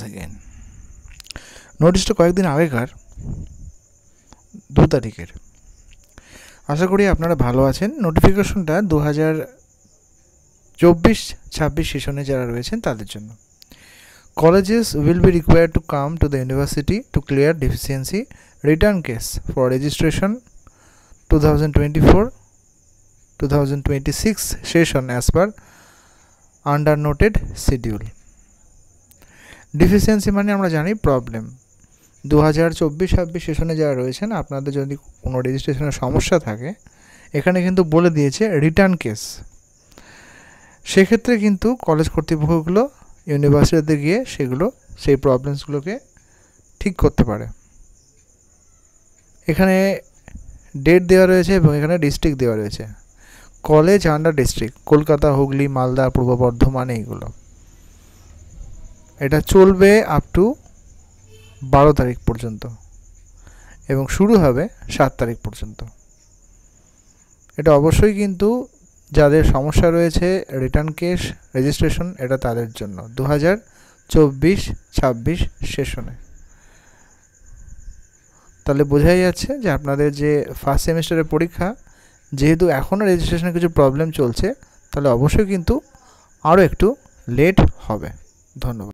Second নোটিশটা কয়েকদিন আগেকার 2 তারিখের। আশা করি আপনারা ভালো আছেন। নোটিফিকেশনটা 2024-26 সেশনে যারা রয়েছেন তাদের জন্য। Colleges will be required to come to the university to clear deficiency return case for registration 2024-2026 session as per under noted schedule. Deficiency মানে আমরা জানি প্রবলেম। 2024-26 সেশনে যারা রয়েছেন আপনাদের যদি কোনো রেজিস্ট্রেশনের সমস্যা থাকে এখানে কিন্তু বলে দিয়েছে রিটার্ন কেস। সেক্ষেত্রে কিন্তু কলেজ কর্তৃপক্ষগুলো ইউনিভার্সিটিতে গিয়ে সেই প্রবলেমসগুলোকে ঠিক করতে পারে। এখানে ডেট দেওয়া রয়েছে এবং এখানে ডিস্ট্রিক্ট দেওয়া রয়েছে। College under district Kolkata, Hooghly, Malda, পূর্ব বর্ধমান এইগুলো। এটা চলবে আপ টু 12 তারিখ পর্যন্ত এবং শুরু হবে 7 তারিখ পর্যন্ত। এটা অবশ্যই কিন্তু যাদের সমস্যা রয়েছে রিটার্ন কেস রেজিস্ট্রেশন এটা তাদের জন্য 2024-26 সেশনে। তাহলে বোঝাই যাচ্ছে যে আপনাদের যে ফার্স্ট সেমিস্টারের পরীক্ষা যেহেতু এখনও রেজিস্ট্রেশনে কিছু প্রবলেম চলছে তাহলে অবশ্যই কিন্তু আরও একটু লেট হবে। ধন্যবাদ।